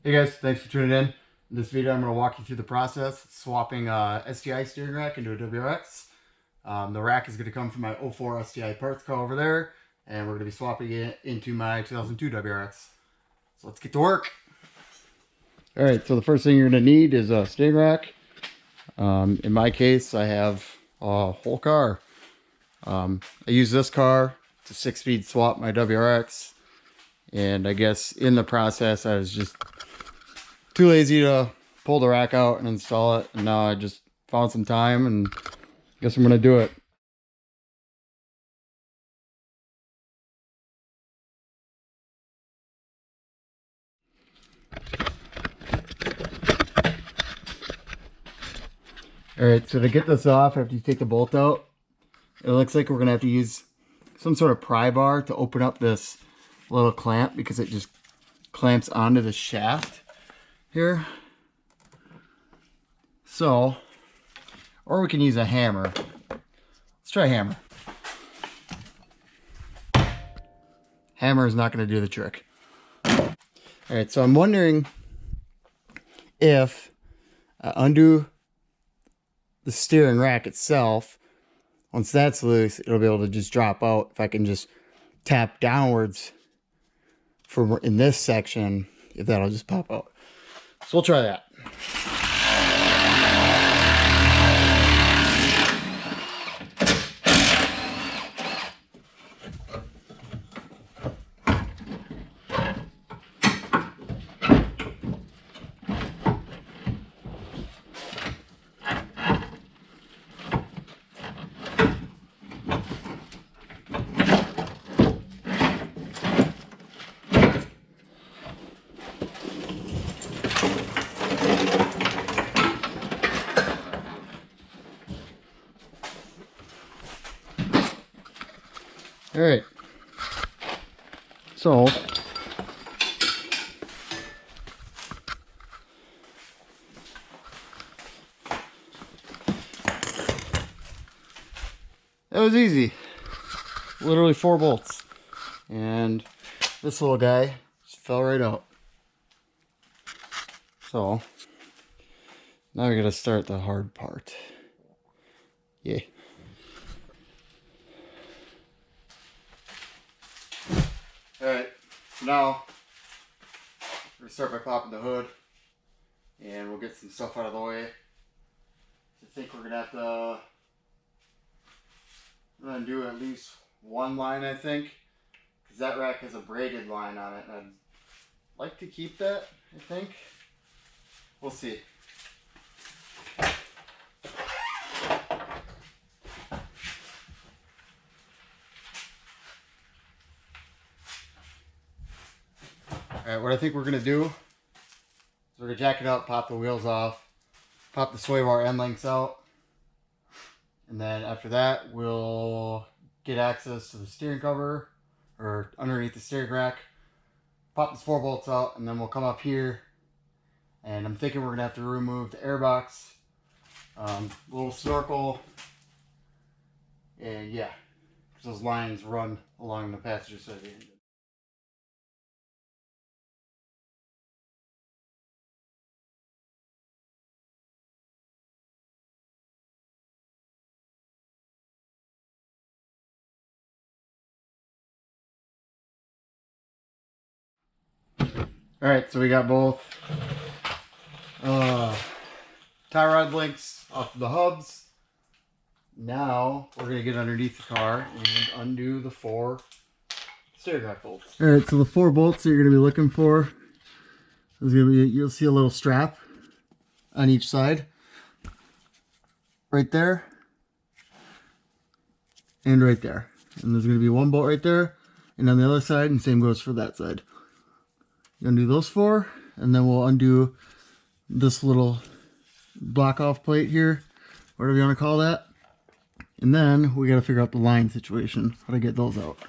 Hey guys, thanks for tuning in. In this video, I'm going to walk you through the process swapping STI steering rack into a WRX. The rack is going to come from my 04 STI parts car over there, and we're going to be swapping it into my 2002 WRX. So let's get to work. Alright, so the first thing you're going to need is a steering rack. In my case, I have a whole car. I use this car to 6-speed swap my WRX, and I guess in the process I was just too lazy to pull the rack out and install it, and now I just found some time and guess I'm gonna do it. Alright, so to get this off after you take the bolt out, it looks like we're gonna have to use some sort of pry bar to open up this little clamp because it just clamps onto the shaft here. So, or we can use a hammer. Let's try a hammer. Hammer is not going to do the trick. Alright, so I'm wondering if I undo the steering rack itself. Once that's loose, it'll be able to just drop out. If I can just tap downwards for in this section, if that'll just pop out. So we'll try that. All right, so that was easy. Literally 4 bolts, and this little guy just fell right out. So now we gotta start the hard part. Yeah. Alright, so now we're going to start by popping the hood, and we'll get some stuff out of the way. I think we're going to have to undo at least one line, I think, because that rack has a braided line on it, and I'd like to keep that, I think. We'll see. Alright, what I think we're going to do is we're going to jack it up, pop the wheels off, pop the sway bar end links out, and then after that we'll get access to the steering cover, or underneath the steering rack, pop these 4 bolts out, and then we'll come up here, and I'm thinking we're going to have to remove the airbox, little snorkel, and yeah, those lines run along the passenger side of the engine. Alright, so we got both tie rod links off of the hubs. Now we're going to get underneath the car and undo the 4 steering rack bolts. Alright, so the 4 bolts that you're going to be looking for is going to be, you'll see a little strap on each side. Right there. And right there. And there's going to be 1 bolt right there. And on the other side, and same goes for that side. You undo those 4, and then we'll undo this little block off plate here, whatever you want to call that. And then we got to figure out the line situation, how to get those out.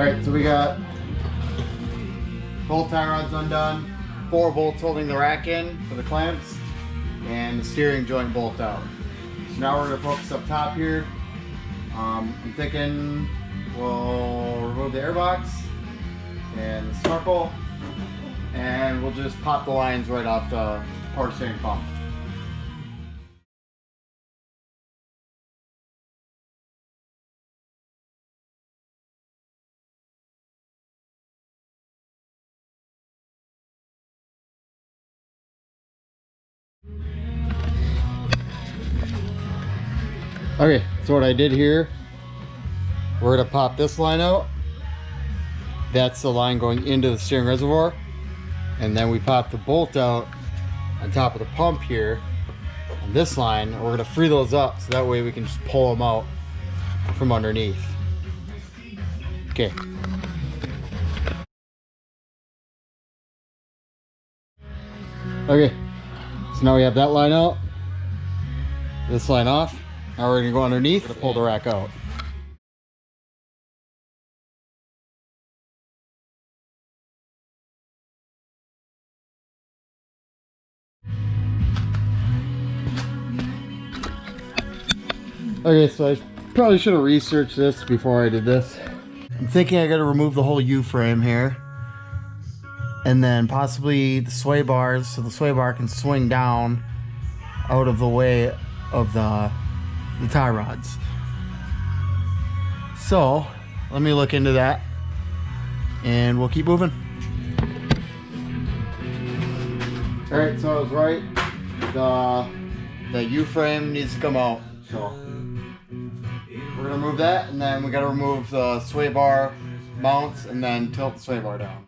Alright, so we got both tie rods undone, 4 bolts holding the rack in for the clamps, and the steering joint bolt out. So now we're going to focus up top here. I'm thinking we'll remove the airbox and the snorkel, and we'll just pop the lines right off the power steering pump. Okay, so what I did here, we're gonna pop this line out. That's the line going into the steering reservoir. And then we pop the bolt out on top of the pump here on this line. We're gonna free those up so that way we can just pull them out from underneath. Okay. Okay, so now we have that line out, this line off. Now we're gonna go underneath to pull the rack out. Okay, so I probably should have researched this before I did this. I'm thinking I gotta remove the whole U-frame here. And then possibly the sway bars, so the sway bar can swing down out of the way of the tie rods. So let me look into that and we'll keep moving. All right, so I was right. The U-frame needs to come out. So we're gonna remove that, and then we gotta remove the sway bar mounts and then tilt the sway bar down.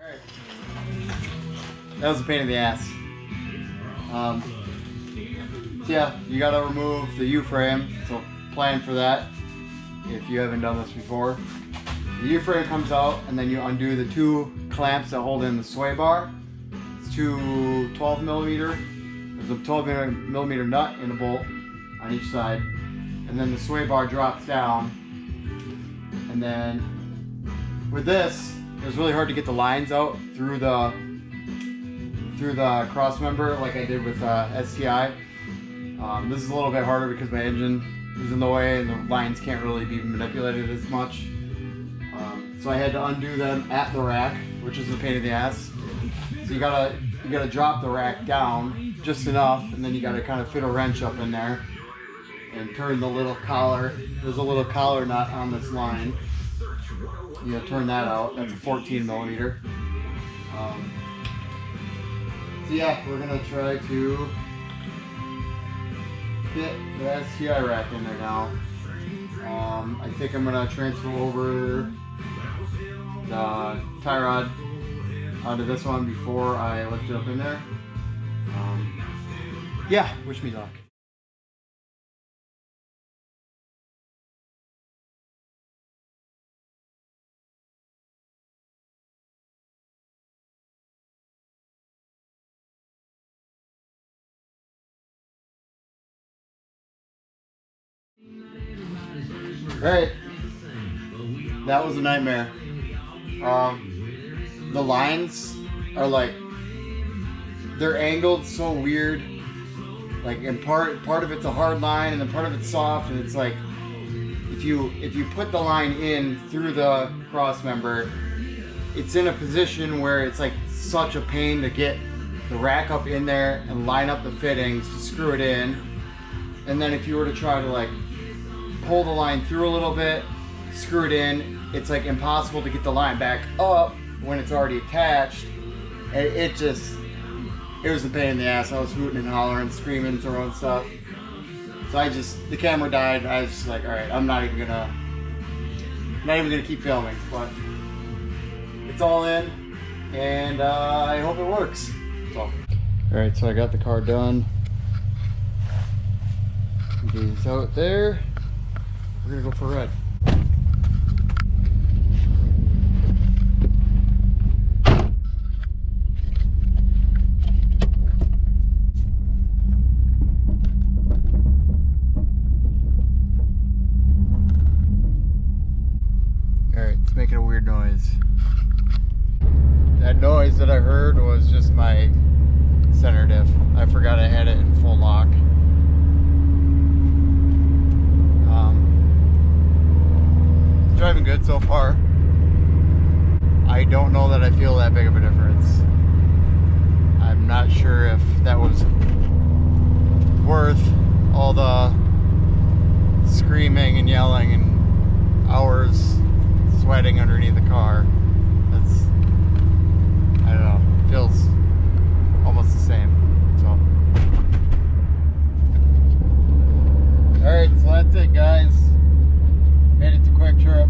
Alright, that was a pain in the ass. So yeah, you gotta remove the U-frame, so plan for that if you haven't done this before. The U-frame comes out, and then you undo the 2 clamps that hold in the sway bar. It's 2 12 millimeter. There's a 12 millimeter nut and a bolt on each side, and then the sway bar drops down. And then with this, it was really hard to get the lines out through the cross member like I did with STI. This is a little bit harder because my engine is in the way and the lines can't really be manipulated as much. So I had to undo them at the rack, which is a pain in the ass. So you gotta drop the rack down just enough, and then you gotta kind of fit a wrench up in there and turn the little collar. There's a little collar nut on this line. You gotta turn that out. That's a 14 millimeter. So yeah, we're gonna try to fit the STI rack in there now. I think I'm gonna transfer over the tie rod onto this one before I lift it up in there. Yeah, wish me luck. Alright, that was a nightmare. The lines are like, they're angled so weird. Like, and part of it's a hard line and then part of it's soft, and it's like, if you put the line in through the cross member, it's in a position where it's like such a pain to get the rack up in there and line up the fittings to screw it in. And then if you were to try to like pull the line through a little bit, screw it in, it's like impossible to get the line back up when it's already attached. And it was a pain in the ass. I was hooting and hollering, screaming, throwing stuff. So the camera died. I was just like, all right, I'm not even gonna keep filming, but it's all in, and I hope it works. So, all right, so I got the car done. These out there. We're gonna go for a ride. It's making a weird noise. That noise that I heard was just my center diff. I forgot I had it in full lock. Driving good so far. I don't know that I feel that big of a difference. I'm not sure if that was worth all the screaming and yelling and hours sweating underneath the car. I don't know, it feels almost the same. So, alright, so that's it, guys. Made it to Quick Trip.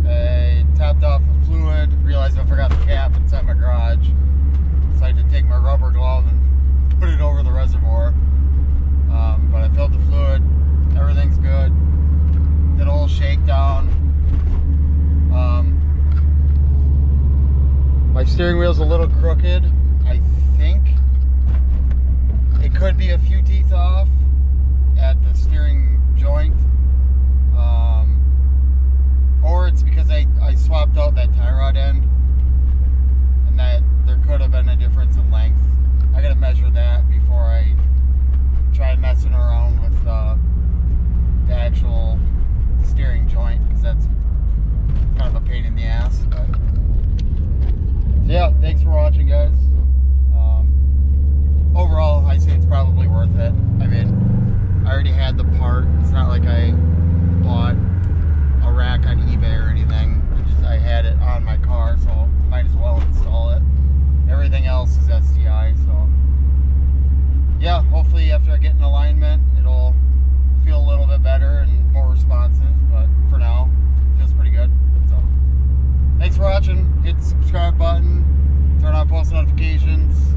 I topped off the fluid, realized I forgot the cap inside my garage. Decided to take my rubber glove and put it over the reservoir. But I filled the fluid, everything's good. Did a little shakedown. My steering wheel's a little crooked. I think it could be a few teeth off at the steering joint, or it's because I swapped out that tie rod end, and that there could have been a difference in length. I gotta measure that before I try messing around with the actual steering joint, because that's kind of a pain in the ass. But so yeah, thanks for watching, guys. Overall, I say it's probably worth it. I mean, I already had the part. It's not like I bought a rack on eBay or anything. I had it on my car, so might as well install it. Everything else is STI, so yeah, hopefully after I get in alignment, it'll feel a little bit better and more responsive, but for now, it feels pretty good. So thanks for watching. Hit the subscribe button, turn on post notifications.